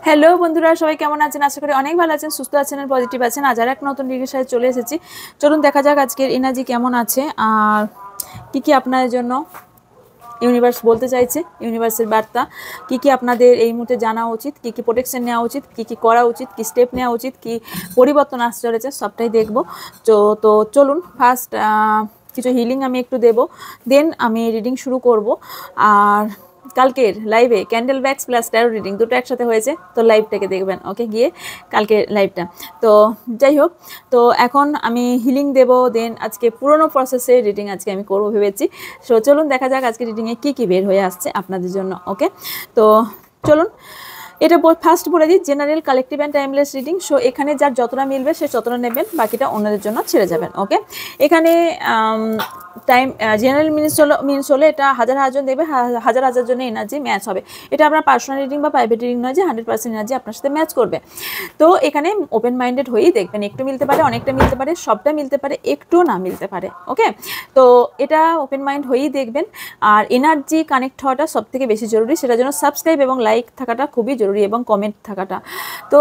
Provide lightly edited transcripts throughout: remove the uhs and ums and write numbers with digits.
Hello বন্ধুরা, সবাই কেমন আছেন? আশা করি অনেক ভালো আছেন, সুস্থ আছেন আর পজিটিভ আছেন। আজ আর এক নতুন ভিডিওর সাথে চলে এসেছি। চলুন দেখা যাক আজকের এনার্জি কেমন আছে আর কি কি আপনাদের জন্য ইউনিভার্স বলতে চাইছে, ইউনিভার্সের বার্তা কি কি আপনাদের এই মুহূর্তে জানা উচিত, কি কি প্রোটেকশন নেওয়া উচিত, কি কি করা উচিত, কি স্টেপ নেওয়া উচিত, কি পরিবর্তন আসতে চলেছে, সবটাই দেখবো। তো চলুন ফার্স্ট কিছু হিলিং আমি একটু দেব, দেন আমি রিডিং শুরু করব। আর কালকের লাইভে candle bags plus taro reading দুটো একসাথে হয়েছে, তো লাইভটাকে দেখবেন ওকে গিয়ে, কালকের লাইভটা। তো যাই হোক, তো এখন আমি হিলিং দেব, দেন আজকে পুরোনো প্রসেসে রিডিং আজকে আমি করবো ভেবেছি। সো চলুন দেখা যাক আজকে রিডিংয়ে কী কী বের হয়ে আসছে আপনাদের জন্য। ওকে, তো চলুন এটা ফার্স্ট বলে দিই, general collective and timeless reading. So এখানে যার যতটা মিলবে সে ততটা নেবেন, বাকিটা অন্যদের জন্য ছেড়ে যাবেন। ওকে, এখানে টাইম জেনারেল মিনস হলে এটা হাজার হাজার দেবে, হাজার হাজার জন্য এনার্জি ম্যাচ হবে। এটা আপনার পার্সোনাল রিডিং বা প্রাইভেট রিডিং নয় যে 100% এনার্জি আপনার সাথে ম্যাচ করবে। তো এখানে ওপেন মাইন্ডেড হয়েই দেখবেন, একটু মিলতে পারে, অনেকটা মিলতে পারে, সবটা মিলতে পারে, একটুও না মিলতে পারে। ওকে, তো এটা ওপেন মাইন্ড হয়েই দেখবেন। আর এনার্জি কানেক্ট হওয়াটা সব থেকে বেশি জরুরি, সেটার জন্য সাবস্ক্রাইব এবং লাইক থাকাটা খুবই জরুরি এবং কমেন্ট থাকাটা। তো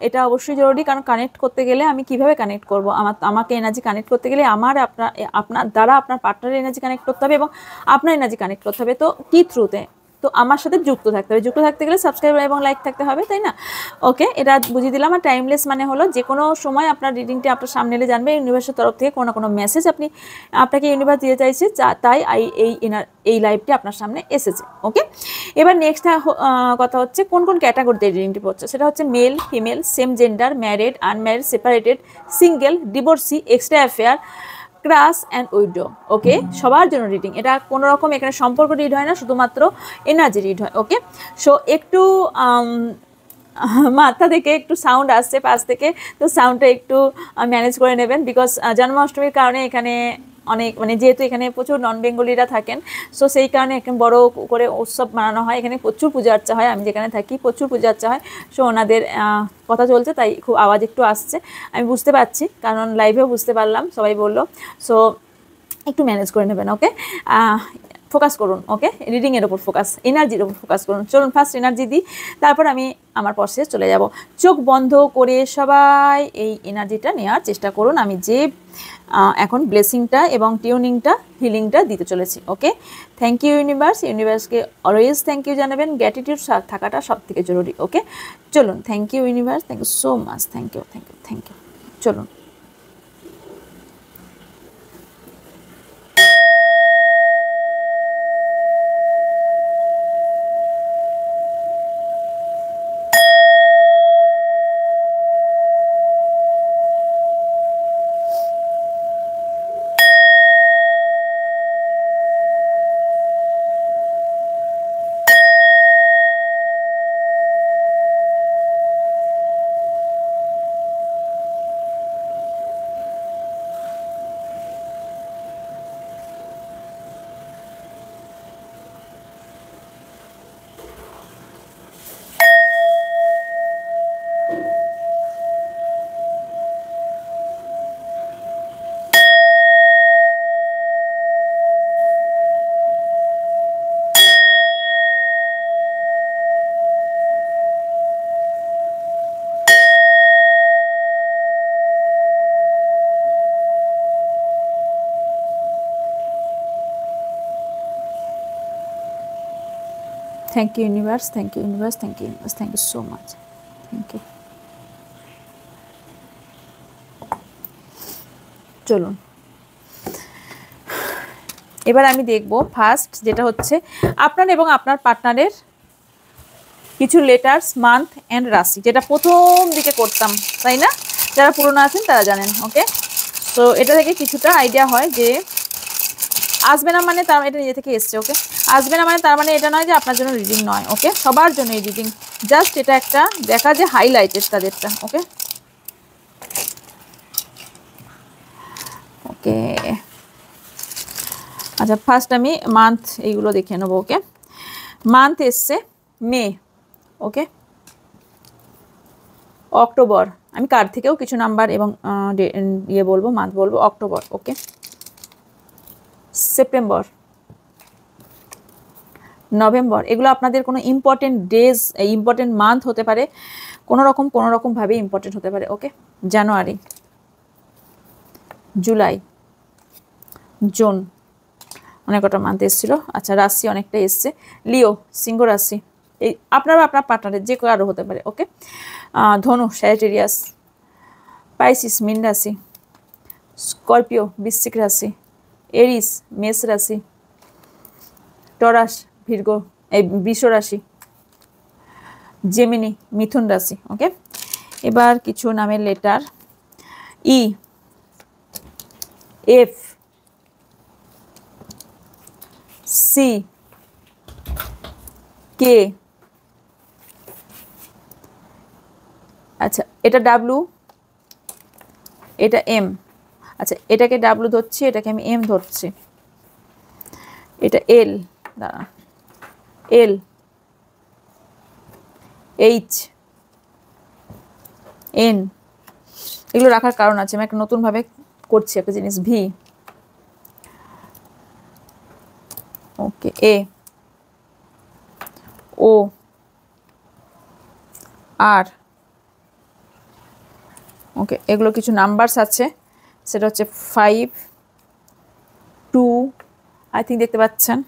এটা অবশ্যই জরুরি, কারণ কানেক্ট করতে গেলে আমি কিভাবে কানেক্ট করব, আমাকে এনার্জি কানেক্ট করতে গেলে আপনার দ্বারা আপনার পার্টনারের এনার্জি কানেক্ট করতে হবে এবং আপনার এনার্জি কানেক্ট করতে হবে। তো কি থ্রুতে? তো আমার সাথে যুক্ত থাকতে হবে, যুক্ত থাকতে গেলে সাবস্ক্রাইব এবং লাইক থাকতে হবে, তাই না? ওকে, এটা বুঝিয়ে দিলাম। আর টাইমলেস মানে হলো যে কোনো সময় আপনার রিডিংটি আপনার সামনে এলে জানবে ইউনিভার্সের তরফ থেকে কোনো না কোনো মেসেজ আপনাকে ইউনিভার্স দিতে চাইছে, তাই এই লাইভটি আপনার সামনে এসেছে। ওকে, এবার নেক্সট কথা হচ্ছে কোন কোন ক্যাটাগরিতে রিডিংটি পড়ছে। সেটা হচ্ছে male, female, same gender, married, unmarried, separated, single, divorcee, extra affair, crush and widow. Okay, সবার জন্য রিডিং। এটা কোনো রকম এখানে সম্পর্ক রিড হয় না, শুধুমাত্র এনার্জি রিড হয়। ওকে, সো একটু মাথা থেকে একটু সাউন্ড আসছে পাশ থেকে, তো সাউন্ডটা একটু ম্যানেজ করে নেবেন, বিকজ জন্মাষ্টমীর কারণে এখানে অনেক যেহেতু এখানে প্রচুর নন বেঙ্গলিরা থাকেন, সো সেই কারণে এখানে বড় করে উৎসব মানানো হয়। এখানে প্রচুর পূজা আর্চা হয়, আমি যেখানে থাকি প্রচুর পূজা আর্চা হয়। সো ওনাদের কথা চলছে, তাই খুব আওয়াজ একটু আসছে, আমি বুঝতে পারছি, কারণ লাইভেও বুঝতে পারলাম, সবাই বললো। সো একটু ম্যানেজ করে নেবেন। ওকে, ফোকাস করুন। ওকে, রিডিংয়ের ওপর ফোকাস, এনার্জির ওপর ফোকাস করুন। চলুন ফার্স্ট এনার্জি দিই, তারপর আমি আমার প্রসেসে চলে যাব। চোখ বন্ধ করে সবাই এই এনার্জিটা নেওয়ার চেষ্টা করুন, আমি যে এখন ব্লেসিংটা এবং টিউনিংটা, হিলিংটা দিতে চলেছি। Okay, thank you universe. ইউনিভার্সকে অলওয়েজ থ্যাংক ইউ জানাবেন, গ্র্যাটিটিউড থাকাটা সব থেকে জরুরি। ওকে, চলুন, thank you universe, thank you so much, thank you, thank you, thank you. চলুন, thank you universe, thank you universe, thank you universe, thank you so much, thank you. চলুন, এবার আমি দেখব ফার্স্ট যেটা হচ্ছে আপনার এবং আপনার পার্টনারের কিছু লেটার্স, মান্থ অ্যান্ড রাশি, যেটা প্রথম দিকে করতাম, তাই না? যারা পুরনো আছেন তারা জানেন। ওকে, তো এটা থেকে কিছুটা আইডিয়া হয় যে আসবে না মানে তার, এটা নিজে থেকে এসছে। ওকে, আসবে না মানে তার মানে এটা নয় যে আপনার জন্য রিডিং নয়। ওকে, সবার জন্য এই রিডিং, জাস্ট এটা একটা দেখা যে হাইলাইটেড তাদেরটা। ওকে, ওকে, আচ্ছা ফার্স্ট আমি মান্থ এইগুলো দেখে নেবো। ওকে, মান্থ এসছে মে, ওকে, অক্টোবর, আমি কার্ড থেকেও কিছু নাম্বার এবং ইয়ে বলবো, মান্থ বলবো, অক্টোবর। ওকে, সেপ্টেম্বর, নভেম্বর, এগুলো আপনাদের কোনো ইম্পর্টেন্ট ডেজ, ইম্পর্টেন্ট মান্থ হতে পারে, কোনো রকমভাবে ইম্পর্টেন্ট হতে পারে। ওকে, জানুয়ারি, জুলাই, জুন, অনেক কটা মান্থ এসেছিল। আচ্ছা, রাশি অনেকটা এসছে। লিও, সিংহ রাশি, এই আপনার পার্টনারের যে কেউ আরও হতে পারে। ওকে, ধনু, স্যাজিটেরিয়াস, পাইসিস, মীন রাশি, স্করপিও, বৃশ্চিক রাশি, এরিস, মেষ রাশি, টরাস, বৃষ রাশি, জেমিনি, মিথুন রাশি। ওকে, এবার কিছু নামের লেটার, ই, এফ, সি, কে, আচ্ছা এটা ডাব্লু, এটা এম, আচ্ছা এটাকে ডাব্লু ধরছি, এটাকে আমি এম ধরছি, এটা এল, দাঁড়া, এল, এইচ, এন, এগুলো রাখার কারণ আছে, আমি একটা নতুনভাবে করছি একটা জিনিস, ভি, ওকে, এ, ও, আর, ওকে, এগুলো কিছু নাম্বারস আছে, সেটা হচ্ছে 5, 2, আই থিঙ্ক দেখতে পাচ্ছেন,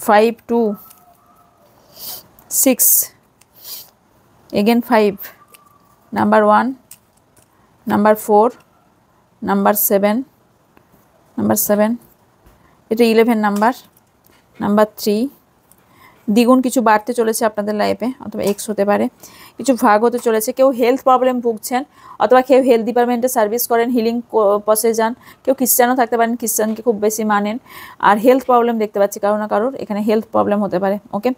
5, 2, 6, again 5, number 1, number 4, number 7, এটা 11 নাম্বার 3, দ্বিগুণ কিছু বাড়তে চলেছে আপনাদের লাইফে, অথবা এক্স হতে পারে, কিছু ভাগ হতে চলেছে, কেউ হেলথ প্রবলেম ভুগছেন, অথবা কেউ হেলথ ডিপার্টমেন্টে সার্ভিস করেন, হিলিং প্রসেস যান, কেউ খ্রিস্টানও থাকতে পারেন, খ্রিস্টানকে খুব বেশি মানেন, আর হেলথ প্রবলেম দেখতে পাচ্ছি কারো না কারোর এখানে হেলথ প্রবলেম হতে পারে। ওকে,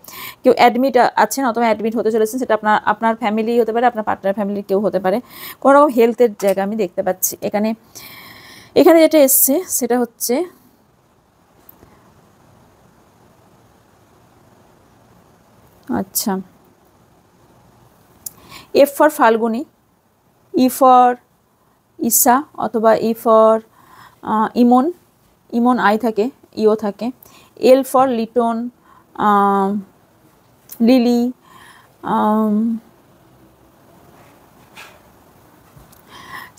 কেউ অ্যাডমিট আছেন অথবা অ্যাডমিট হতে চলেছেন, সেটা আপনার ফ্যামিলি হতে পারে, আপনার পার্টনার ফ্যামিলির কেউ হতে পারে, কোনো রকম হেলথের জায়গা আমি দেখতে পাচ্ছি এখানে। যেটা এসছে সেটা হচ্ছে আচ্ছা, F for Falguni, E for Isha, অথবা ই ফর ইমন আই থাকে, ইও থাকে, L for Liton, Lily,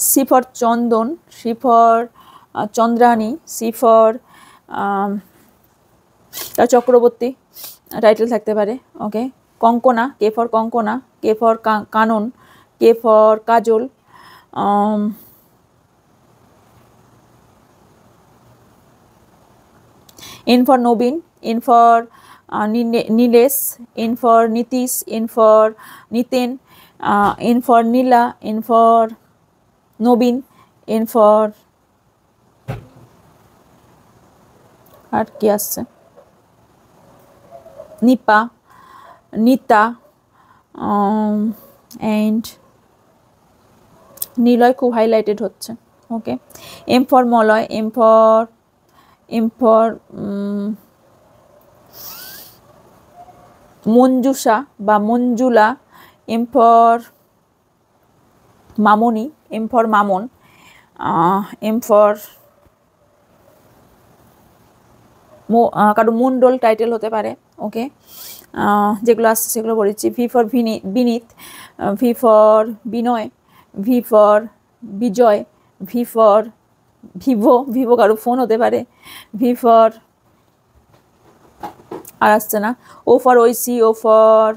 C for Chandan, C for Chandrani, C for Chakraborty title থাকতে পারে। Okay, Kankana, K for Kankana, K for Kanan, K for Kajal, N for Nabin, N for Nilesh, N for Nitish, N for Niten, N for Nila, N for Nabin, N for আর কি আসছে, নিপা, নিতা, and Niloy খুব highlighted হচ্ছে। Okay, M for Malay, M for Manjusha বা Manjula, M for Mamoni, M for Mamon, M for কারো Mondal title হতে পারে। ওকে, যেগুলো আসছে সেগুলো বলেছি। V for Vineet, V for Vinay, V for Vijay, V for Vivo কারো ফোন হতে পারে, ভি ফর আর আসছে না, O for Aishi, O for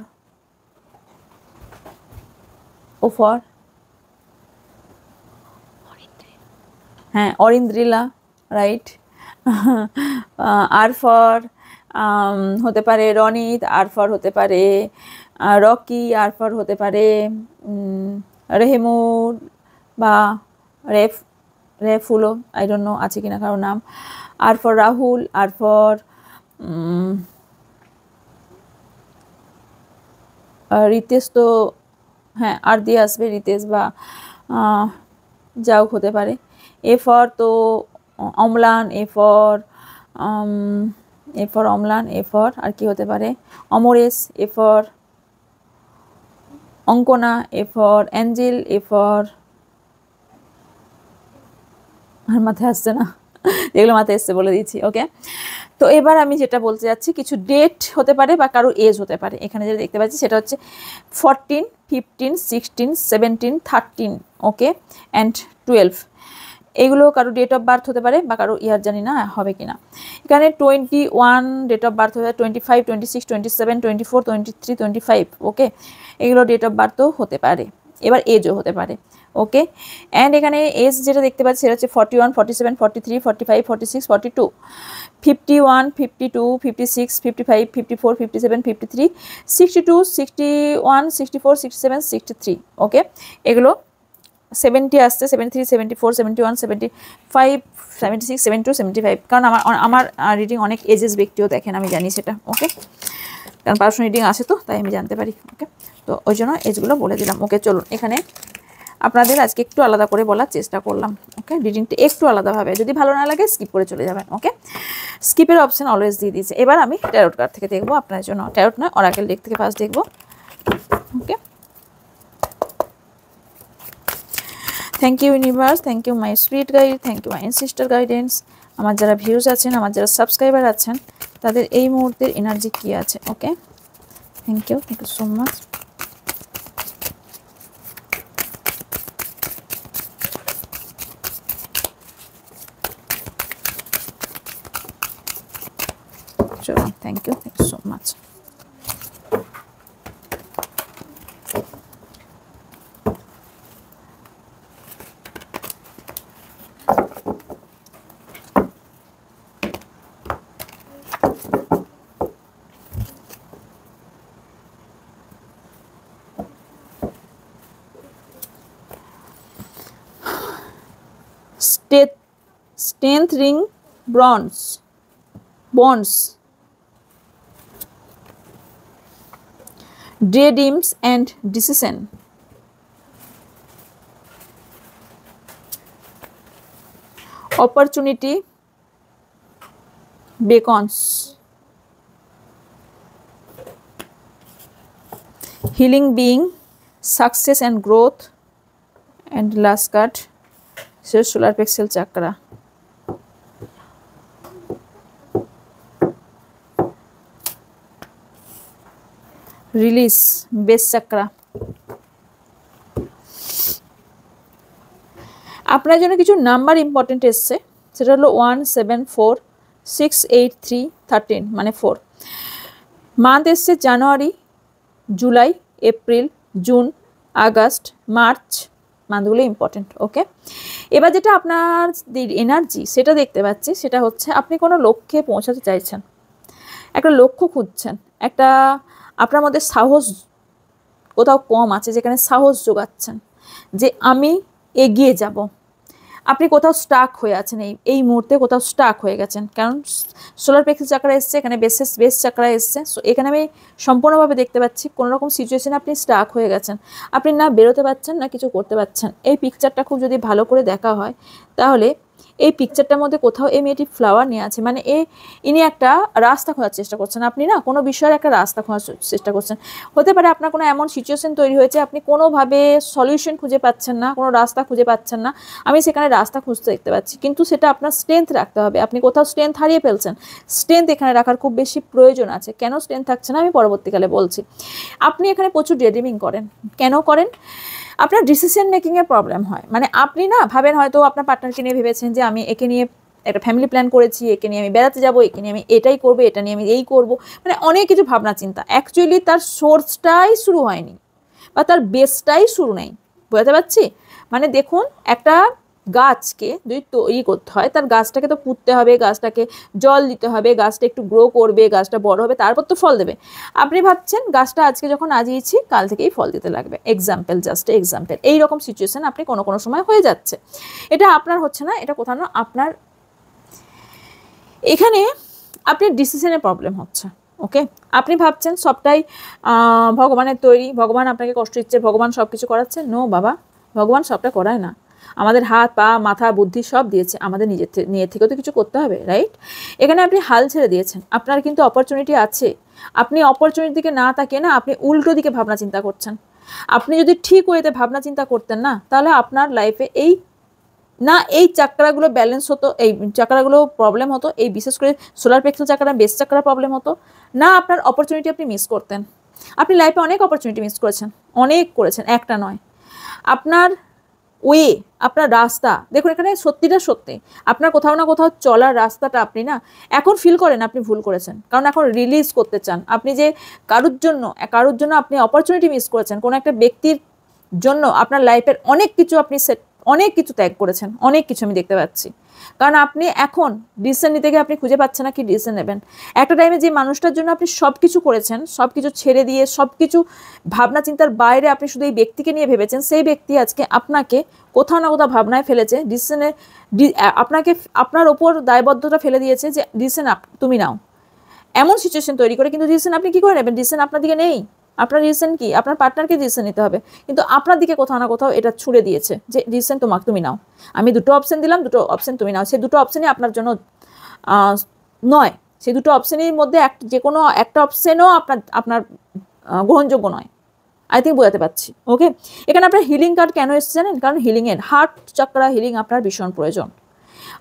হ্যাঁ অরিন্দ্রিলা, রাইট। আর ফর হতে পারে রনিত, আর ফর হতে পারে রকি, আর ফর হতে পারে রেহেমুর বা রেফুলো, আই ডোন্ট নো আছে কিনা কারো নাম, R for Rahul, R for Ritesh, তো হ্যাঁ আর দিয়ে আসবে রিতেশ বা যাও হতে পারে। এ ফর তো অম্লান, A for Amlan, A for আর কি হতে পারে Amresh, A for Ankana, A for Angel, A for আর মাথায় আসছে না, যেগুলো মাথায় এসছে বলে দিচ্ছি। ওকে, তো এবার আমি যেটা বলতে যাচ্ছি, কিছু ডেট হতে পারে বা কারো এজ হতে পারে। এখানে যেটা দেখতে পাচ্ছি সেটা হচ্ছে 14, 15, 16, 17, 13, ওকে, অ্যান্ড 12। এইগুলো কারো ডেট অফ বার্থ হতে পারে বা কারো ইয়ার জানি না হবে কিনা। এখানে 21 ডেট অফ বার্থ হতে পারে, 25, 26, 27, 24, 23, 25, ওকে, এগুলো ডেট অফ বার্থও হতে পারে। এবার এজও হতে পারে। ওকে, অ্যান্ড এখানে এজ যেটা দেখতে পাচ্ছি সেটা হচ্ছে 41, 47, 43, 45, 46, 42, 51, 52, 56, 55, 54, 57, 53, 62, 61, 64, 67, 63, ওকে, এগুলো 70 আসছে, 73, 74, 71, 75, 76, 72, 75, কারণ আমার রিডিং অনেক এজেস ব্যক্তিও দেখেন, আমি জানি সেটা। ওকে, কারণ পার্সোনাল রিডিং আসে তো, তাই আমি জানতে পারি। ওকে, তো ওই জন্য এজগুলো বলে দিলাম। ওকে, চলুন এখানে আপনাদের আজকে একটু আলাদা করে বলার চেষ্টা করলাম। ওকে, রিডিংটা একটু আলাদাভাবে, যদি ভালো না লাগে স্কিপ করে চলে যাবেন। ওকে, স্কিপের অপশন অলওয়েজ দিয়ে দিয়েছে। এবার আমি ট্যারোট কার্ড থেকে দেখবো আপনার জন্য, ট্যারোট নয় অরাকেল ডেক থেকে ফার্স্ট দেখবো। Okay, thank you universe, thank you my spirit guide, thank you my ancestor guidance. আমার যারা ভিউজ আছেন, আমার যারা সাবস্ক্রাইবার আছেন, তাদের এই মুহূর্তের এনার্জি কী আছে। Okay, thank you so much. চলো, thank you so much. Strength ring, bonds, daydreams and decision, opportunity beacons, healing being, success and growth, and last card solar plexus chakra. Release, base chakra. আপনার জন্য কিছু number important এসছে, সেটা হলো 1, 7, 4, 6, 8, 3, 13, মানে 4। Month এসছে January, July, April, June, August, March, মান্থগুলো important. Okay, এবার যেটা আপনার এনার্জি সেটা দেখতে পাচ্ছি, সেটা হচ্ছে আপনি কোনো লক্ষ্যে পৌঁছাতে চাইছেন, একটা লক্ষ্য খুঁজছেন, একটা আপনার মধ্যে সাহস কোথাও কম আছে, যেখানে সাহস যোগাচ্ছেন যে আমি এগিয়ে যাব। আপনি কোথাও স্টাক হয়ে আছেন, এই মুহূর্তে কোথাও স্টাক হয়ে গেছেন, কারণ সোলার প্লেক্সাস চাকরা এসছে, এখানে বেস চাকরা এসছে। সো এখানে আমি সম্পূর্ণভাবে দেখতে পাচ্ছি কোনো রকম সিচুয়েশনে আপনি স্টাক হয়ে গেছেন, আপনি না বেরোতে পারছেন না কিছু করতে পারছেন। এই পিকচারটা খুব যদি ভালো করে দেখা হয়, তাহলে এই পিকচারটার মধ্যে কোথাও এই মেয়েটি ফ্লাওয়ার নিয়ে আছে, মানে ইনি একটা রাস্তা খোঁজার চেষ্টা করছেন। আপনি না কোনো বিষয়ের একটা রাস্তা খোঁজার চেষ্টা করছেন। হতে পারে আপনার কোনো এমন সিচুয়েশন তৈরি হয়েছে, আপনি কোনোভাবে সলিউশন খুঁজে পাচ্ছেন না, কোনো রাস্তা খুঁজে পাচ্ছেন না। আমি সেখানে রাস্তা খুঁজতে দেখতে পাচ্ছি, কিন্তু সেটা আপনার স্ট্রেংথ রাখতে হবে। আপনি কোথাও স্ট্রেংথ হারিয়ে ফেলছেন, স্ট্রেংথ এখানে রাখার খুব বেশি প্রয়োজন আছে। কেন স্ট্রেংথ থাকছে না আমি পরবর্তীকালে বলছি। আপনি এখানে প্রচুর ডেড্রিমিং করেন। কেন করেন? আপনার ডিসিশন মেকিংয়ের প্রবলেম হয়, মানে আপনি না ভাবেন, হয়তো আপনার পার্টনারকে নিয়ে ভেবেছেন যে আমি একে নিয়ে একটা ফ্যামিলি প্ল্যান করেছি, একে নিয়ে আমি বেড়াতে যাবো, একে নিয়ে আমি এটাই করবো, এটা নিয়ে আমি এই করবো, মানে অনেক কিছু ভাবনা চিন্তা। অ্যাকচুয়ালি তার সোর্সটাই শুরু হয়নি বা তার বেসটাই শুরু নেই। বুঝতে পারছি? মানে দেখুন, একটা গাছকে যদি তৈরি করতে হয়, তার গাছটাকে তো পুঁততে হবে, গাছটাকে জল দিতে হবে, গাছটা একটু গ্রো করবে, গাছটা বড় হবে, তারপর তো ফল দেবে। আপনি ভাবছেন গাছটা আজকে যখন আজিয়েছি কাল থেকেই ফল দিতে লাগবে। Example, just example. এইরকম সিচুয়েশন আপনি কোনো কোনো সময় হয়ে যাচ্ছে। এটা আপনার হচ্ছে না, এটা কোথাও না আপনার এখানে আপনি ডিসিশনের প্রবলেম হচ্ছে। ওকে, আপনি ভাবছেন সবটাই ভগবানের তৈরি, ভগবান আপনাকে কষ্ট দিচ্ছে, ভগবান সব কিছু করাচ্ছে। নো বাবা, ভগবান সবটা করায় না। আমাদের হাত, পা, মাথা, বুদ্ধি সব দিয়েছে, আমাদের নিজের থেকেও তো কিছু করতে হবে, রাইট? এখানে আপনি হাল ছেড়ে দিয়েছেন, আপনার কিন্তু অপরচুনিটি আছে। আপনি অপরচুনিটি দিকে না তাকিয়ে না, আপনি উল্টো দিকে ভাবনা চিন্তা করছেন। আপনি যদি ঠিক ওয়েতে ভাবনা চিন্তা করতেন না, তাহলে আপনার লাইফে এই না এই চাকরাগুলো ব্যালেন্স হতো, এই চাকরাগুলো প্রবলেম হতো, এই বিশেষ করে সোলার প্লেক্সাস চাকরা, বেস চাকরা প্রবলেম হতো না, আপনার অপরচুনিটি আপনি মিস করতেন। আপনি লাইফে অনেক অপরচুনিটি মিস করেছেন, অনেক করেছেন, একটা নয়। আপনার ওয়ে, আপনার রাস্তা, দেখুন এখানে সত্যিটা সত্যি, আপনার কোথাও না কোথাও চলার রাস্তাটা আপনি না এখন ফিল করেন আপনি ভুল করেছেন, কারণ এখন রিলিজ করতে চান। আপনি যে কারোর জন্য আপনি অপরচুনিটি মিস করেছেন, কোনো একটা ব্যক্তির জন্য আপনার লাইফের অনেক কিছু আপনি অনেক কিছু ত্যাগ করেছেন, অনেক কিছু আমি দেখতে পাচ্ছি। কারণ আপনি এখন ডিসিশন নিতে গিয়ে আপনি খুঁজে পাচ্ছেন না কি ডিসিশন নেবেন। একটা টাইমে যে মানুষটার জন্য আপনি সব কিছু করেছেন, সব কিছু ছেড়ে দিয়ে, সব কিছু ভাবনা চিন্তার বাইরে আপনি শুধু এই ব্যক্তিকে নিয়ে ভেবেছেন, সেই ব্যক্তি আজকে আপনাকে কোথাও না কোথাও ভাবনায় ফেলেছে, ডিসিশনে আপনাকে আপনার ওপর দায়বদ্ধতা ফেলে দিয়েছে যে ডিসিশন তুমি নাও, এমন সিচুয়েশন তৈরি করে। কিন্তু ডিসিশন আপনি কি করে নেবেন? ডিসিশন আপনার দিকে নেই। আপনার ডিসিশন কি? আপনার পার্টনারকে ডিসিশন নিতে হবে, কিন্তু আপনার দিকে কোথাও না কোথাও এটা ছুড়ে দিয়েছে যে ডিসিশন তুমি নাও। আমি দুটো অপশন দিলাম, দুটো অপশন তুমি নাও। সেই দুটো অপশনই আপনার জন্য নয়, সেই দুটো অপশনের মধ্যে যে কোনো একটা অপশনও আপনার গ্রহণযোগ্য নয়। আই থিঙ্ক বোঝাতে পারছি। ওকে, এখানে আপনার হিলিং কার্ড কেন এসেছে জানেন? কারণ হিলিংয়ের হার্ট চাকরা হিলিং আপনার ভীষণ প্রয়োজন।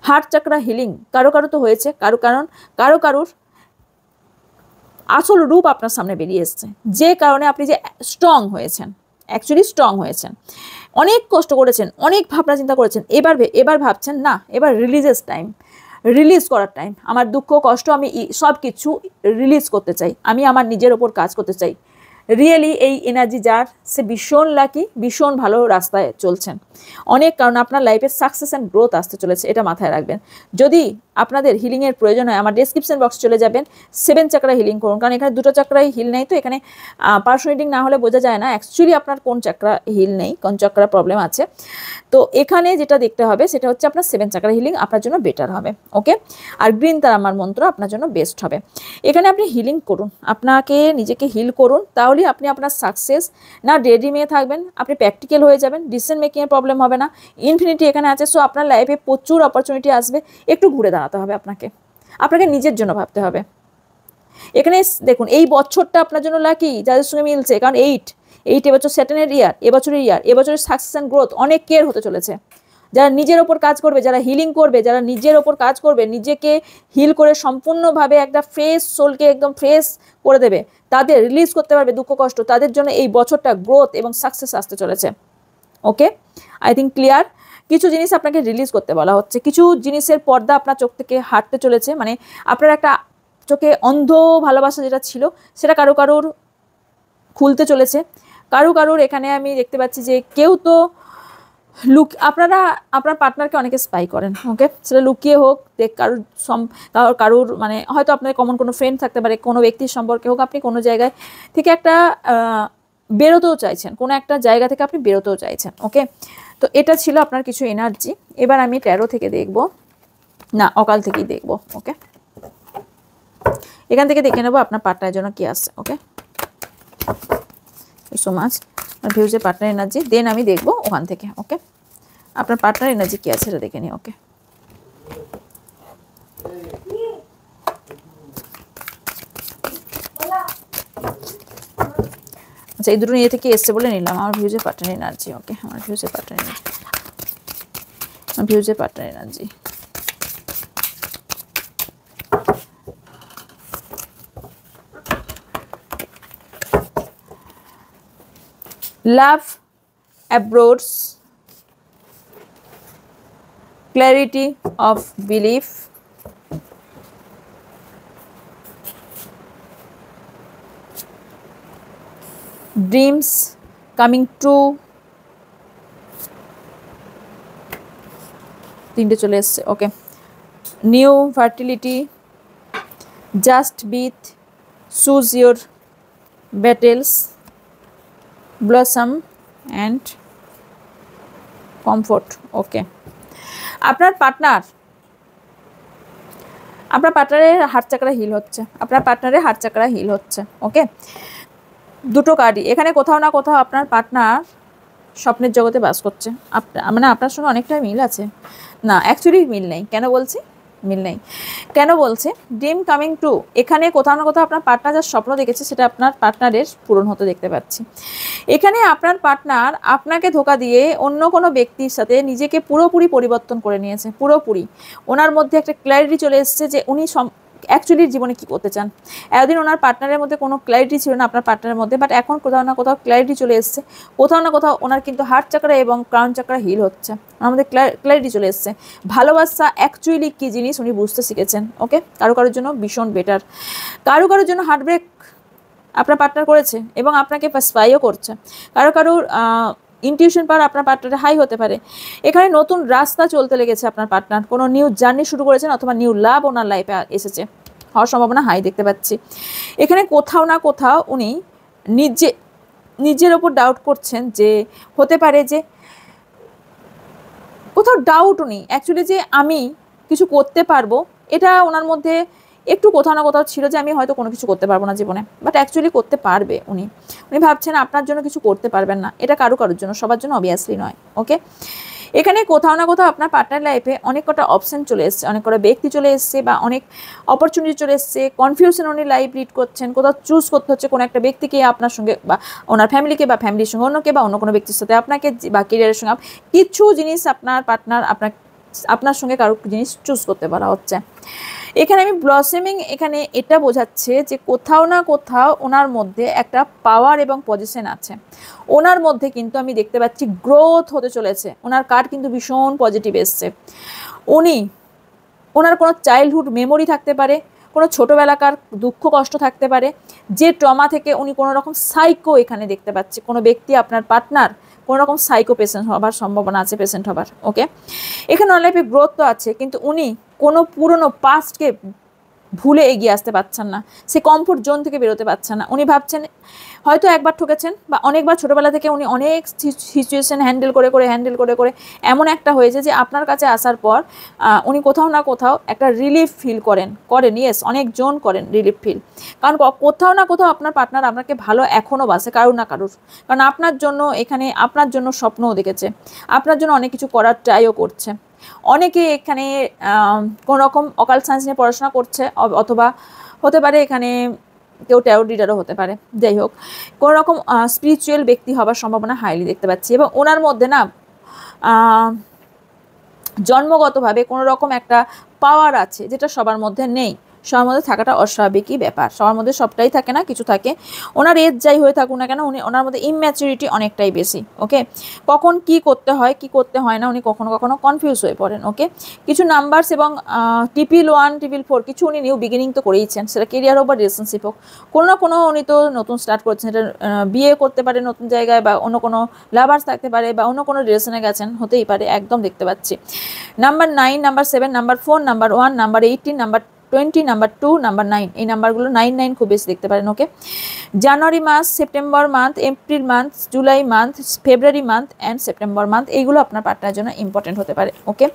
হার্ট চাকরা হিলিং কারো তো হয়েছে, কারোর আসল রূপ আপনার সামনে বেরিয়ে এসছে, যে কারণে আপনি যে স্ট্রং হয়েছেন, অ্যাকচুয়ালি স্ট্রং হয়েছেন, অনেক কষ্ট করেছেন, অনেক ভাবনা চিন্তা করেছেন। এবার ভাবছেন না, এবার রিলিজ করার টাইম। আমার দুঃখ কষ্ট আমি সব কিছু রিলিজ করতে চাই, আমি আমার নিজের ওপর কাজ করতে চাই। রিয়েলি এই এনার্জি যার, সে ভীষণ লাকি, ভীষণ ভালো রাস্তায় চলছেন অনেক, কারণ আপনার লাইফে সাকসেস অ্যান্ড গ্রোথ আসতে চলেছে, এটা মাথায় রাখবেন। যদি আপনাদের হিলিংয়ের প্রয়োজন হয় আমার ডেসক্রিপশন বক্স চলে যাবেন, 7 চাকরা হিলিং করুন, কারণ এখানে দুটো চাকরাই হিল নেই, তো এখানে পার্সোনাল রিডিং না হলে বোঝা যায় না অ্যাকচুয়ালি আপনার কোন চাকরা হিল নেই, কোন চাকরা প্রবলেম আছে। তো এখানে যেটা দেখতে হবে সেটা হচ্ছে আপনার 7 চাকরা হিলিং আপনার জন্য বেটার হবে। ওকে, আর গ্রিন তার আমার মন্ত্র আপনার জন্য বেস্ট হবে। এখানে আপনি হিলিং করুন, আপনাকে নিজেকে হিল করুন, তাহলে আপনি আপনার সাকসেস না রেডি মেয়ে থাকবেন, আপনি প্র্যাকটিক্যাল হয়ে যাবেন, ডিসিশন মেকিংয়ের প্রবলেম হবে না। ইনফিনিটি এখানে আছে, সো আপনার লাইফে প্রচুর অপরচুনিটি আসবে। একটু ঘুরে দাঁড়াতে হবে আপনাকে নিজের জন্য ভাবতে হবে। এখানে দেখুন এই বছরটা আপনার জন্য লাকি, যাদের সঙ্গে মিলছে, কারণ 8 এবছর স্যাটার্নের ইয়ার, এবছরের সাকসেস অ্যান্ড গ্রোথ অনেক কেয়ার হতে চলেছে। যারা নিজের ওপর কাজ করবে, যারা হিলিং করবে, যারা নিজের ওপর কাজ করবে, নিজেকে হিল করে সম্পূর্ণভাবে একটা ফ্রেশ সোলকে একদম ফ্রেশ করে দেবে, তাদের রিলিজ করতে পারবে দুঃখ কষ্ট, তাদের জন্য এই বছরটা গ্রোথ এবং সাকসেস আসতে চলেছে। ওকে, আই থিঙ্ক ক্লিয়ার। কিছু জিনিস আপনাকে রিলিজ করতে বলা হচ্ছে, কিছু জিনিসের পর্দা আপনার চোখ থেকে হাঁটতে চলেছে, মানে আপনার একটা চোখে অন্ধ ভালোবাসা যেটা ছিল সেটা কারোর খুলতে চলেছে। কারোর এখানে আমি দেখতে পাচ্ছি যে কেউ তো আপনারা আপনার পার্টনারকে অনেকে স্পাই করেন। ওকে, সেটা লুকিয়ে হোক, কারোর মানে হয়তো আপনার কমন কোনো ফ্রেন্ড থাকতে পারে, কোনো ব্যক্তির সম্পর্কে হোক, আপনি কোনো জায়গায় থেকে একটা বেরোতেও চাইছেন, কোনো একটা জায়গা থেকে আপনি বেরোতেও চাইছেন। ওকে, তো এটা ছিল আপনার কিছু এনার্জি। এবার আমি ট্যারো থেকে দেখব, না অকাল থেকেই দেখব। ওকে, এখান থেকে দেখে নেবো আপনার পার্টনারের জন্য কি আসছে। ওকে, সো মাচ ভিউজে পার্টনার এনার্জি, দেন আমি দেখবো ওখান থেকে। ওকে, আপনার পার্টনার এনার্জি কি আছে সেটা দেখে নিই। ওকে, আচ্ছা এই দুটো নিয়ে থেকে এসছে বলে নিলাম। আমার ভিউজে পার্টনার এনার্জি। ওকে, আমার ভিউজে partner energy, love abroads, clarity of belief, dreams coming true, তিনটে চলে এসছে। Okay, new fertility, just birth, choose your battles, blossom and comfort. Okay, আপনার পার্টনারের হার্ট চাকরা হিল হচ্ছে। ওকে, দুটো কার্ডই এখানে কোথাও না কোথাও আপনার পার্টনার স্বপ্নের জগতে বাস করছে, মানে আপনার সঙ্গে অনেকটা মিল আছে। না অ্যাকচুয়ালি মিল নেই, কেন বলছি, মিল নেই। কেন বলছে ড্রিম কামিং ট্রু, এখানে কোথাও না কোথাও আপনার পার্টনার যার স্বপ্ন দেখেছে সেটা আপনার পার্টনারের পূরণ হতে দেখতে পাচ্ছি। এখানে আপনার পার্টনার আপনাকে ধোঁকা দিয়ে অন্য কোনো ব্যক্তির সাথে নিজেকে পুরোপুরি পরিবর্তন করে নিয়েছে, পুরোপুরি। ওনার মধ্যে একটা ক্ল্যারিটি চলে এসেছে যে উনি অ্যাকচুয়ালি জীবনে কী করতে চান। এতদিন ওনার পার্টনারের মধ্যে কোনো ক্ল্যারিটি ছিল না আপনার পার্টনারের মধ্যে, বাট এখন কোথাও না কোথাও ক্ল্যারিটি চলে এসছে। কোথাও না কোথাও ওনার কিন্তু হার্ট চাকরা এবং ক্রাউন চাকরা হিল হচ্ছে, ওনার মধ্যে ক্ল্যারিটি চলে এসছে। ভালোবাসা অ্যাকচুয়ালি কী জিনিস উনি বুঝতে শিখেছেন। ওকে, কারো কারোর জন্য ভীষণ বেটার, কারো কারোর জন্য হার্টব্রেক আপনার পার্টনার করেছে এবং আপনাকে স্পাইও করছে। কারো কারোর ইনটিউশন পাওয়ার আপনার পার্টনারে হাই হতে পারে। এখানে নতুন রাস্তা চলতে লেগেছে আপনার পার্টনার, কোনো নিউ জার্নি শুরু করেছেন অথবা নিউ লাভ ওনার লাইফে এসেছে, হওয়ার সম্ভাবনা হাই দেখতে পাচ্ছি। এখানে কোথাও না কোথাও উনি নিজের ওপর ডাউট করছেন যে হতে পারে যে কোথাও ডাউট উনি অ্যাকচুয়ালি যে আমি কিছু করতে পারবো, এটা ওনার মধ্যে একটু কোথাও না কোথাও ছিল যে আমি হয়তো কোনো কিছু করতে পারবো না জীবনে, বাট অ্যাকচুয়ালি করতে পারবে উনি। উনি ভাবছেন আপনার জন্য কিছু করতে পারবেন না, এটা কারো কারোর জন্য, সবার জন্য অবভিয়াসলি নয়। ওকে, এখানে কোথাও না কোথাও আপনার পার্টনার লাইফে অনেক কটা অপশন চলে এসছে, অনেক কটা ব্যক্তি চলে এসছে বা অনেক অপরচুনিটি চলে এসছে। কনফিউশন উনি লাইফ লিড করছেন, কোথাও চুজ করতে হচ্ছে কোনো একটা ব্যক্তিকে আপনার সঙ্গে বা ওনার ফ্যামিলিকে বা ফ্যামিলির সঙ্গে অন্যকে বা অন্য কোনো ব্যক্তির সাথে আপনাকে বা কেরিয়ারের সঙ্গে কিছু জিনিস আপনার পার্টনার আপনার সঙ্গে কারো জিনিস চুজ করতে বলা হচ্ছে। এখানে আমি ব্লসমিং এখানে এটা বোঝাচ্ছে যে কোথাও না কোথাও ওনার মধ্যে একটা পাওয়ার এবং পজিশন আছে, ওনার মধ্যে কিন্তু আমি দেখতে পাচ্ছি গ্রোথ হতে চলেছে। ওনার কার্ড কিন্তু ভীষণ পজিটিভ এসছে। ওনার কোনো চাইল্ডহুড মেমোরি থাকতে পারে, কোনো ছোটোবেলাকার দুঃখ কষ্ট থাকতে পারে, যে ট্রমা থেকে উনি কোনো রকম সাইকো এখানে দেখতে পাচ্ছি, কোনো ব্যক্তি আপনার পার্টনার কোনো রকম সাইকো পেশেন্ট হবার সম্ভাবনা আছে, পেশেন্ট হবার। ওকে, এখানে ওনার লাইফে গ্রোথ তো আছে, কিন্তু উনি কোনো পুরনো পাস্টকে ভুলে এগিয়ে আসতে পারছেন না, সে কমফোর্ট জোন থেকে বেরোতে পারছেন না। উনি ভাবছেন হয়তো একবার ঠকেছেন বা অনেকবার ছোটোবেলা থেকে উনি অনেক সিচুয়েশন হ্যান্ডেল করে এমন একটা হয়েছে যে আপনার কাছে আসার পর উনি কোথাও না কোথাও একটা রিলিফ ফিল করেন, ইয়েস অনেকজন করেন রিলিফ ফিল। কারণ কোথাও না কোথাও আপনার পার্টনার আপনাকে ভালো এখনও বাসে কারুর না কারুর, কারণ আপনার জন্য এখানে আপনার জন্য স্বপ্নও দেখেছে, আপনার জন্য অনেক কিছু করার ট্রাইও করছে। অনেকে এখানে কোনো রকম অকাল সায়েন্স নিয়ে পড়াশোনা করছে, অথবা হতে পারে এখানে কেউ ট্যারো রিডারও হতে পারে। যাই হোক, কোনো রকম স্পিরিচুয়াল ব্যক্তি হবার সম্ভাবনা হাইলি দেখতে পাচ্ছি। এবং ওনার মধ্যে না জন্মগতভাবে কোনো রকম একটা পাওয়ার আছে যেটা সবার মধ্যে নেই। সবার মধ্যে থাকাটা অস্বাভাবিকই ব্যাপার, সবার মধ্যে সবটাই থাকে না, কিছু থাকে। ওনার এজ যাই হয়ে থাকুক না কেন, ওনার মধ্যে ইম্যাচুরিটি অনেকটাই বেশি। ওকে, কখন কি করতে হয় কি করতে হয় না উনি কখনো কখনো কনফিউজ হয়ে পড়েন। ওকে, কিছু নাম্বারস এবং TPL1 TPL4 কিছু উনি নিউ বিগিনিং তো করেইছেন, সেটা কেরিয়ার হোক বা রিলেশনশিপ হোক, কোনো না কোনো উনি তো নতুন স্টার্ট করছেন। এটা বিয়ে করতে পারে নতুন জায়গায়, বা অন্য কোনো লাভার্স থাকতে পারে, বা অন্য কোনো রিলেশনে গেছেন, হতেই পারে, একদম দেখতে পাচ্ছি। Number 9, number 7, number 4, number 1, number 18, number 20, number 2, number 9, এই নাম্বারগুলো 9 খুব বেশি দেখতে পারেন। ওকে, জানুয়ারি মাস, September month, April month, July month, February month and September month, এইগুলো আপনার পার্টনারের জন্য ইম্পর্টেন্ট হতে পারে। ওকে,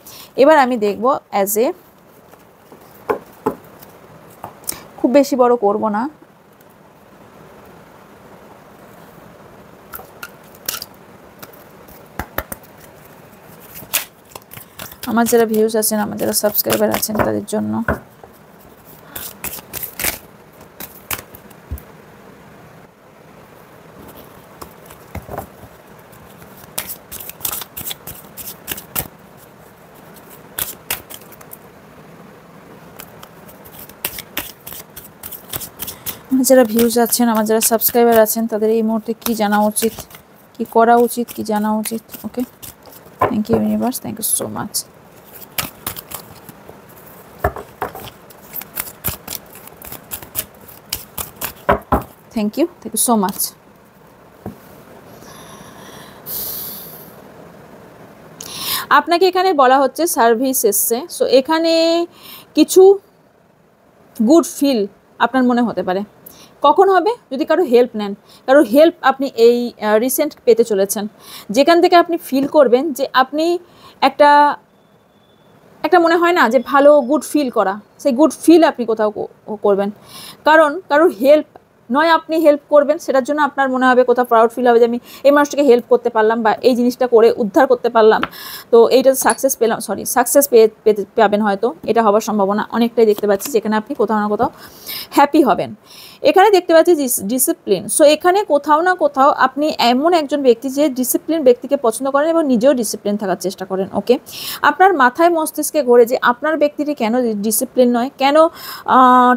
এবার আমি দেখব অ্যাজ এ, খুব বেশি বড় করব না, আমার যারা ভিউজ আছেন, আমার যারা সাবস্ক্রাইবার আছেন তাদের জন্য। আমার যারা ভিউজ আছেন, আমার যারা সাবস্ক্রাইবার আছেন, তাদের এই মুহূর্তে কি জানা উচিত, কি করা উচিত, কি জানা উচিত। Okay, thank you universe, thank you so much. Thank you so much. আপনাকে এখানে বলা হচ্ছে সার্ভিস এসছে, সো এখানে কিছু গুড ফিল আপনার মনে হতে পারে। কখন হবে? যদি কারো হেল্প নেন, কারো হেল্প আপনি এই রিসেন্ট পেতে চলেছেন, যেখান থেকে আপনি ফিল করবেন যে আপনি একটা মনে হয় না যে ভালো গুড ফিল করা, সেই গুড ফিল আপনি কোথাও করবেন, কারণ কারোর হেল্প নয় আপনি হেল্প করবেন, সেটার জন্য আপনার মনে হবে কোথাও প্রাউড ফিল হবে যে আমি এই মানুষটাকে হেল্প করতে পারলাম বা এই জিনিসটা করে উদ্ধার করতে পারলাম, তো এইটা সাকসেস পেলাম, সাকসেস পাবেন হয়তো, এটা হওয়ার সম্ভাবনা অনেকটাই দেখতে পাচ্ছি, যেখানে আপনি কোথাও না কোথাও হ্যাপি হবেন। এখানে দেখতে পাচ্ছি ডিসিপ্লিন। সো এখানে কোথাও না কোথাও আপনি এমন একজন ব্যক্তি যে ডিসিপ্লিন ব্যক্তিকে পছন্দ করেন এবং নিজেও ডিসিপ্লিন থাকার চেষ্টা করেন। ওকে, আপনার মাথায় মস্তিষ্কে ঘোরে যে আপনার ব্যক্তিটি কেন ডিসিপ্লিন নয়, কেন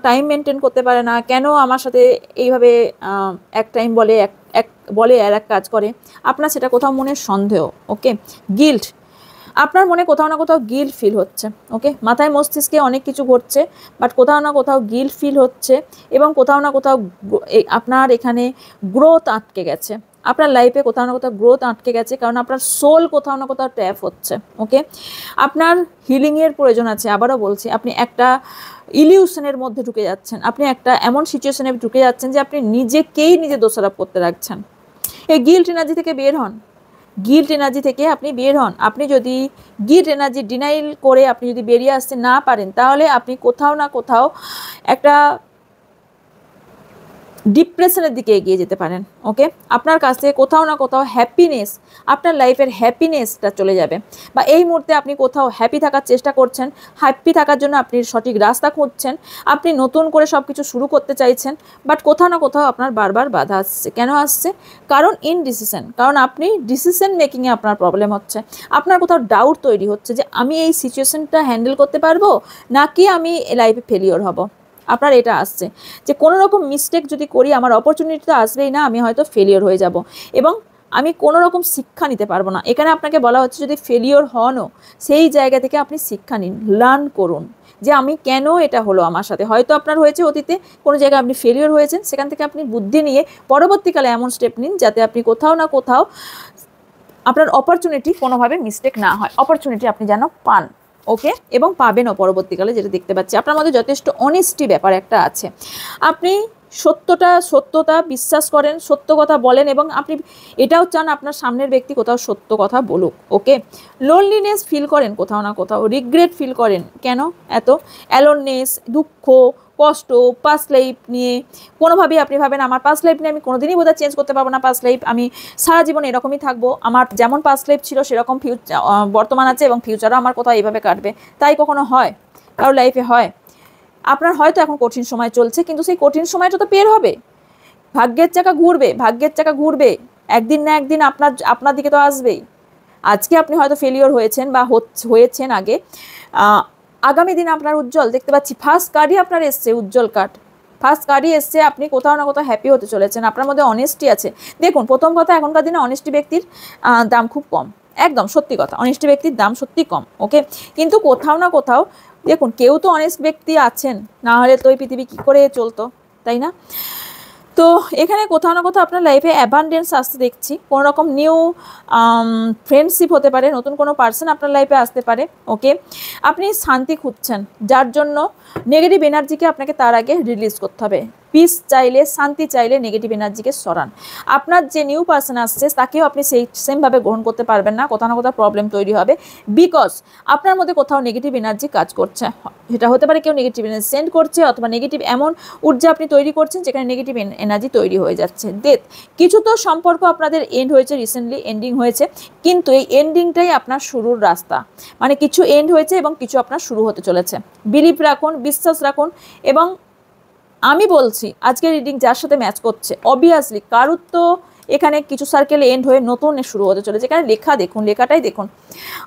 টাইম মেনটেন করতে পারে না, কেন আমার সাথে এইভাবে এক টাইম বলে এক বলে আর এক কাজ করে, আপনার সেটা কোথাও মনের সন্দেহ। ওকে, গিল্ট, আপনার মনে কোথাও না কোথাও গিল্ট ফিল হচ্ছে। ওকে, মাথায় মস্তিষ্কে অনেক কিছু ঘটছে, বাট কোথাও না কোথাও গিল্ট ফিল হচ্ছে এবং কোথাও না কোথাও আপনার এখানে গ্রোথ আটকে গেছে, আপনার লাইফে কোথাও না কোথাও গ্রোথ আটকে গেছে, কারণ আপনার সোল কোথাও না কোথাও ট্যাপ হচ্ছে। ওকে, আপনার হিলিংয়ের প্রয়োজন আছে। আবারও বলছি, আপনি একটা ইলিউশনের মধ্যে ঢুকে যাচ্ছেন, আপনি একটা এমন সিচুয়েশনে ঢুকে যাচ্ছেন যে আপনি নিজেকেই নিজে দোষারোপ করতে রাখছেন। এই গিল্ট এনার্জি থেকে বের হন, গিল্ট এনার্জি থেকে আপনি বের হন। আপনি যদি গিল্ট এনার্জি ডিনাইল করে আপনি যদি বেরিয়ে আসতে না পারেন, তাহলে আপনি কোথাও না কোথাও একটা ডিপ্রেশনের দিকে এগিয়ে যেতে পারেন। ওকে, আপনার কাছ থেকে কোথাও না কোথাও হ্যাপিনেস, আপনার লাইফের হ্যাপিনেসটা চলে যাবে, বা এই মুহূর্তে আপনি কোথাও হ্যাপি থাকার চেষ্টা করছেন, হ্যাপি থাকার জন্য আপনি সঠিক রাস্তা খুঁজছেন, আপনি নতুন করে সব কিছু শুরু করতে চাইছেন, বাট কোথাও না কোথাও আপনার বারবার বাধা আসছে। কেন আসছে? কারণ ইনডিসিশন, কারণ আপনি ডিসিশন মেকিংয়ে আপনার প্রবলেম হচ্ছে, আপনার কোথাও ডাউট তৈরি হচ্ছে যে আমি এই সিচুয়েশনটা হ্যান্ডেল করতে পারবো নাকি আমি লাইফে ফেলিওর হব। আপনার এটা আসছে যে কোনো রকম মিস্টেক যদি করি আমার অপরচুনিটি তো আসবেই না, আমি হয়তো ফেলিওর হয়ে যাব এবং আমি কোনো রকম শিক্ষা নিতে পারবো না। এখানে আপনাকে বলা হচ্ছে যদি ফেলিওর হনও, সেই জায়গা থেকে আপনি শিক্ষা নিন, লার্ন করুন যে আমি কেন এটা হলো আমার সাথে। হয়তো আপনার হয়েছে অতীতে কোনো জায়গায় আপনি ফেলিওর হয়েছেন, সেখান থেকে আপনি বুদ্ধি নিয়ে পরবর্তীকালে এমন স্টেপ নিন যাতে আপনি কোথাও না কোথাও আপনার অপরচুনিটি কোনোভাবে মিস্টেক না হয়, অপরচুনিটি আপনি যেন পান। ওকে, এবং পাবেনও পরবর্তীকালে, যেটা দেখতে পাচ্ছি আপনার মধ্যে যথেষ্ট অনেস্টি ব্যাপার একটা আছে। আপনি সত্যতা বিশ্বাস করেন, সত্য কথা বলেন এবং আপনি এটাও চান আপনার সামনের ব্যক্তি কোথাও সত্য কথা বলুক। ওকে, লোনলিনেস ফিল করেন কোথাও না কোথাও, রিগ্রেট ফিল করেন, কেন এত অ্যালোননেস, দুঃখ, কষ্ট, পাস্ট লাইফ নিয়ে কোনোভাবেই আপনি ভাবেন আমার পাস্ট লাইফ নিয়ে আমি কোনোদিনই বোধহয় চেঞ্জ করতে পারবো না, পাস্ট লাইফ আমি সারা জীবন এরকমই থাকবো, আমার যেমন পাস্ট লাইফ ছিল সেরকম বর্তমান আছে এবং ফিউচারও আমার কোথাও এইভাবে কাটবে। তাই কখনো হয়? কারো লাইফে হয়? আপনার হয়তো এখন কঠিন সময় চলছে, কিন্তু সেই কঠিন সময়টা তো পের হবে, ভাগ্যের চাকা ঘুরবে, ভাগ্যের চাকা ঘুরবে, একদিন না একদিন আপনার দিকে তো আসবেই। আজকে আপনি হয়তো ফেলিওর হয়েছেন বা হয়েছেন আগে, আগামী দিন আপনার উজ্জ্বল দেখতে পাচ্ছি। ফার্স্ট কার্ডই আপনার এসছে, উজ্জ্বল কার্ড, ফার্স্ট কার্ডই এসছে। আপনি কোথাও না কোথাও হ্যাপি হতে চলেছেন, আপনার মধ্যে অনেস্টি আছে। দেখুন, প্রথম কথা, এখনকার দিনে অনেস্টি ব্যক্তির দাম খুব কম, একদম সত্যি কথা, অনেস্টি ব্যক্তির দাম সত্যি কম। ওকে, কিন্তু কোথাও না কোথাও দেখুন, কেউ তো অনেস্ট ব্যক্তি আছেন, না হলে তো এই পৃথিবী কী করে চলতো, তাই না? তো এখানে কোথাও না কোথাও আপনার লাইফে অ্যাবান্ডেন্স আসতে দেখছি, কোনো রকম নিউ ফ্রেন্ডশিপ হতে পারে, নতুন কোনো পার্সন আপনার লাইফে আসতে পারে। ওকে, আপনি শান্তি খুঁজছেন, যার জন্য নেগেটিভ এনার্জিকে আপনাকে তার আগে রিলিজ করতে হবে। পিস চাইলে, শান্তি চাইলে নেগেটিভ এনার্জিকে সরান। আপনার যে নিউ পার্সন আসছে তাকেও আপনি সেমভাবে গ্রহণ করতে পারবেন না, কোথাও না কোথাও প্রবলেম তৈরি হবে, বিকজ আপনার মধ্যে কোথাও নেগেটিভ এনার্জি কাজ করছে। সেটা হতে পারে কেউ নেগেটিভ এনার্জি সেন্ড করছে, অথবা নেগেটিভ এমন ঊর্জা আপনি তৈরি করছেন যেখানে নেগেটিভ এনার্জি তৈরি হয়ে যাচ্ছে। কিছু তো সম্পর্ক আপনাদের এন্ড হয়েছে, রিসেন্টলি এন্ডিং হয়েছে, কিন্তু এই এন্ডিংটাই আপনার শুরুর রাস্তা। মানে কিছু এন্ড হয়েছে এবং কিছু আপনার শুরু হতে চলেছে। বিলিভ রাখুন, বিশ্বাস রাখুন। এবং আমি বলছি আজকের রিডিং যার সাথে ম্যাচ করছে, অবভিয়াসলি কারুর তো এখানে কিছু সার্কেল এন্ড হয়ে নতুন শুরু হতে চলেছে। এখানে লেখা দেখুন, লেখাটাই দেখুন,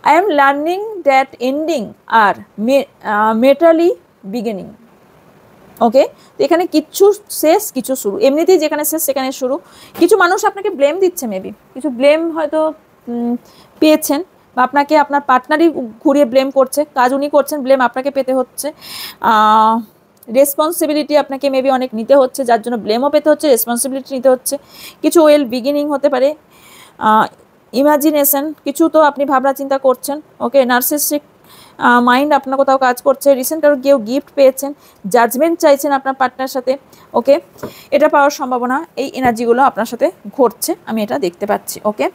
I am learning that ending are merely beginning. Okay, তো এখানে কিছু শেষ কিছু শুরু, এমনিতেই যেখানে শেষ সেখানে শুরু। কিছু মানুষ আপনাকে ব্লেম দিচ্ছে, মেবি কিছু ব্লেম হয়তো পেয়েছেন, বা আপনাকে আপনার পার্টনারই ঘুরিয়ে ব্লেম করছে, কাজ উনি করছেন, ব্লেম আপনাকে পেতে হচ্ছে। রেসপন্সিবিলিটি আপনাকে মেবি অনেক নিতে হচ্ছে, যার জন্য ব্লেমও পেতে হচ্ছে, রেসপন্সিবিলিটি নিতে হচ্ছে। কিছু ওয়েল বিগিনিং হতে পারে, ইমাজিনেশন, কিছু তো আপনি ভাবনা চিন্তা করছেন। ওকে, নার্সিসিক মাইন্ড আপনার কোথাও কাজ করছে। রিসেন্ট কারো কেউ গিফট পেয়েছেন, জাজমেন্ট চাইছেন আপনার পার্টনার সাথে। ওকে, এটা পাওয়ার সম্ভাবনা, এই এনার্জিগুলো আপনার সাথে ঘটছে, আমি এটা দেখতে পাচ্ছি। ওকে,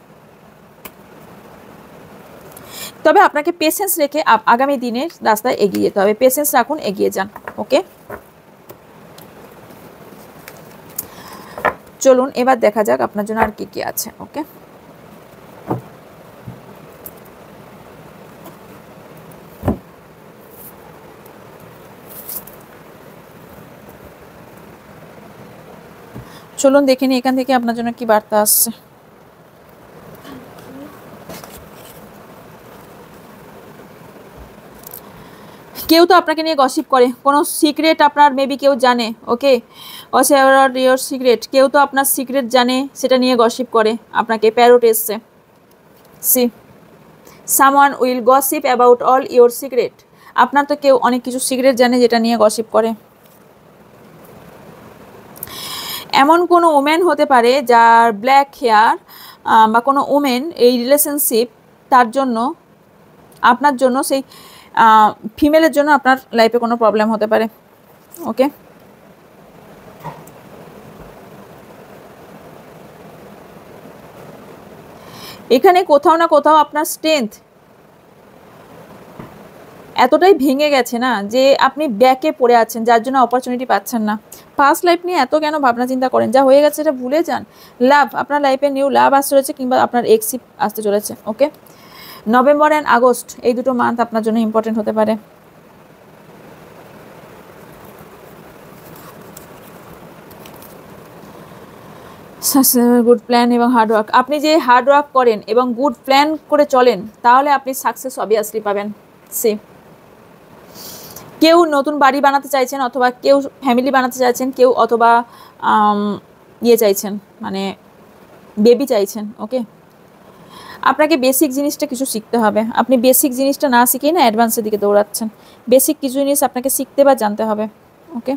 তবে আপনাকে পেশেন্স রেখে আগামী দিনের রাস্তায় এগিয়ে যেতে হবে। পেশেন্স রাখুন, এগিয়ে যান। ওকে, চলুন এবার দেখা যাক আপনার জন্য আর কি আছে। ওকে, চলুন দেখে নিই এখান থেকে আপনার জন্য কি বার্তা আসছে। কেউ তো আপনাকে নিয়ে গসিপ করে, কোনো সিক্রেট আপনার মেবি কেউ জানে। ওকে, ইয়োর সিক্রেট, কেউ তো আপনার সিক্রেট জানে, সেটা নিয়ে গসিপ করে আপনাকে। প্যারোট এসছে। See someone will gossip about all your secret. আপনার তো কেউ অনেক কিছু সিক্রেট জানে যেটা নিয়ে গসিপ করে। এমন কোনো ওমেন হতে পারে যার ব্ল্যাক হেয়ার, বা কোনো ওমেন এই রিলেশনশিপ তার জন্য, আপনার জন্য, সেই ফিমেলের জন্য আপনার লাইফে কোনো প্রবলেম হতে পারে। ওকে, এখানে কোথাও না কোথাও আপনার স্ট্রেংথ এতটাই ভেঙে গেছে না যে আপনি ব্যাকে পড়ে আছেন, যার জন্য অপরচুনিটি পাচ্ছেন না। পাস্ট লাইফ নিয়ে এত কেন ভাবনা চিন্তা করেন? যা হয়ে গেছে এটা ভুলে যান। লাভ, আপনার লাইফে নিউ লাভ আসতে চলেছে, কিংবা আপনার এক্সিপ আসতে চলেছে। ওকে, নভেম্বর অ্যান্ড আগস্ট এই দুটো মান্থ আপনার জন্য ইম্পর্টেন্ট হতে পারে। গুড প্ল্যান এবং হার্ড ওয়ার্ক, আপনি যে হার্ড ওয়ার্ক করেন এবং গুড প্ল্যান করে চলেন, তাহলে আপনি সাকসেস অবভিয়াসলি পাবেন। সি কেউ নতুন বাড়ি বানাতে চাইছেন, অথবা কেউ ফ্যামিলি বানাতে চাইছেন, কেউ অথবা চাইছেন, মানে বেবি চাইছেন। ওকে, আপনাকে বেসিক জিনিসটা কিছু শিখতে হবে। আপনি বেসিক জিনিসটা না শিখেই না অ্যাডভান্সের দিকে দৌড়াচ্ছেন। বেসিক কিছু জিনিস আপনাকে শিখতে বা জানতে হবে। Okay,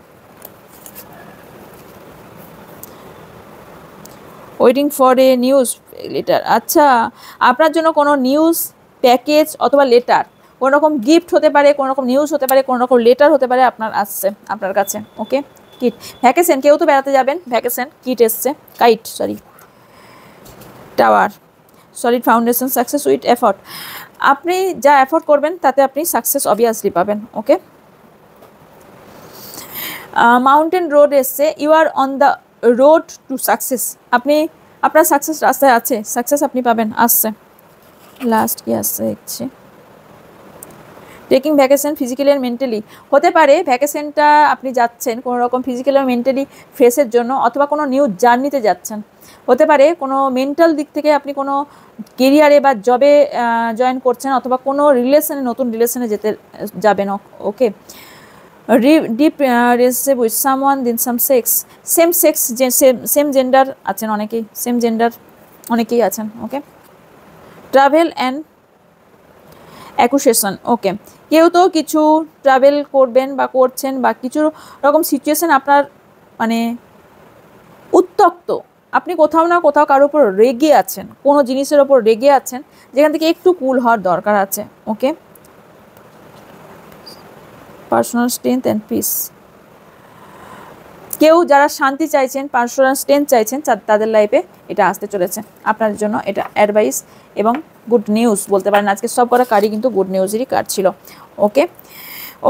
waiting for a newsletter. আচ্ছা, আপনার জন্য কোনো নিউজ প্যাকেজ অথবা লেটার, কোনো রকম গিফট হতে পারে, কোনো রকম নিউজ হতে পারে, কোনো রকম লেটার হতে পারে আপনার আসছে আপনার কাছে। ওকে, কিট, ভ্যাকেশন, কেউ তো বেড়াতে যাবেন, ভ্যাকেশন কিট এসছে। Tower, solid foundation, success with effort. আপনি যা এফর্ট করবেন তাতে আপনি সাকসেস অবভিয়াসলি পাবেন। ওকে, মাউন্টেন রোড এসছে। You are on the road to success. আপনি, আপনার সাকসেস রাস্তায় আছে, সাকসেস আপনি পাবেন, আসছে। লাস্ট কি আসছে দেখছি। Taking vacation physically and mentally, হতে পারে ভ্যাকেশনটা আপনি যাচ্ছেন কোনো রকম ফিজিক্যালি আর মেন্টালি ফ্রেশের জন্য, অথবা কোনো নিউ জার্নিতে যাচ্ছেন। হতে পারে কোনো মেন্টাল দিক থেকে আপনি কোনো কেরিয়ারে বা জবে জয়েন করছেন, অথবা কোনো রিলেশনে, নতুন রিলেশনে যেতে যাবেন। ওকে, ডিপ রিলেশনশিপ উইথ সামওয়ান, দিন সাম সেক্স, সেক্স, সেম জেন্ডার আছেন অনেকেই, সেম জেন্ডার অনেকেই আছেন। ওকে, ট্রাভেল অ্যান্ড অ্যাকুশেশন। ওকে, কেউ তো কিছু ট্রাভেল করবেন বা করছেন, বা কিছু রকম সিচুয়েশান আপনার মানে উত্তপ্ত, আপনি কোথাও না কোথাও কারোর উপর রেগে আছেন, কোনো জিনিসের ওপর রেগে আছেন, যেখান থেকে একটু কুল হওয়ার দরকার আছে। ওকে, পার্সোনাল স্ট্রেংথ অ্যান্ড পিস, কেউ যারা শান্তি চাইছেন, পার্সোনাল স্ট্রেংথ চাইছেন, তাদের লাইফে এটা আসতে চলেছে আপনার জন্য। এটা অ্যাডভাইস এবং গুড নিউজ বলতে পারেন। আজকে সব করা কার্ডই কিন্তু গুড নিউজেরই কার্ড ছিল। ওকে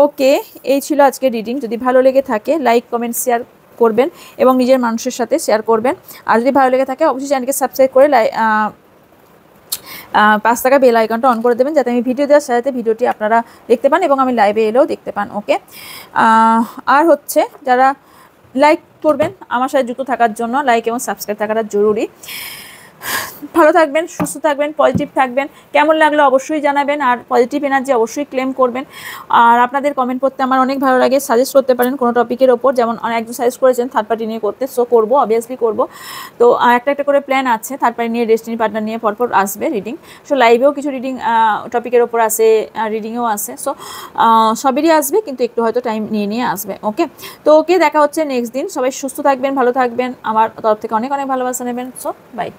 ওকে, এই ছিল আজকে রিডিং। যদি ভালো লেগে থাকে লাইক, কমেন্ট, শেয়ার করবেন এবং নিজের মানুষের সাথে শেয়ার করবেন। আর যদি ভালো লেগে থাকে অবশ্যই চ্যানেলকে সাবস্ক্রাইব করে 5 টাকা বেল আইকনটা অন করে দেবেন, যাতে আমি ভিডিও দেওয়ার সাথে ভিডিওটি আপনারা দেখতে পান এবং আমি লাইভে এলেও দেখতে পান। ওকে, আর হচ্ছে যারা লাইক করবেন আমার সাথে যুক্ত থাকার জন্য, লাইক এবং সাবস্ক্রাইব থাকাটা জরুরি। ভালো থাকবেন, সুস্থ থাকবেন, পজিটিভ থাকবেন। কেমন লাগলো অবশ্যই জানাবেন, আর পজিটিভ এনার্জি অবশ্যই ক্লেম করবেন। আর আপনাদের কমেন্ট করতে আমার অনেক ভালো লাগে। সাজেস্ট করতে পারেন কোনো টপিকের ওপর, যেমন একজন সাজেস্ট করেছেন থার্ড পার্টি নিয়ে করতে, সো করবো, অবভিয়াসলি করবো। তো একটা করে প্ল্যান আছে, থার্ড পার্টি নিয়ে, ডেস্টিনি পার্টনার নিয়ে পরপর আসবে রিডিং। সো লাইভেও কিছু রিডিং টপিকের ওপর আসে, রিডিংয়েও আসে। সো সবেরই আসবে, কিন্তু একটু হয়তো টাইম নিয়ে আসবে। ওকে, তো ওকে, দেখা হচ্ছে নেক্সট দিন। সবাই সুস্থ থাকবেন, ভালো থাকবেন, আমার তরফ থেকে অনেক অনেক ভালোবাসা নেবেন। So by.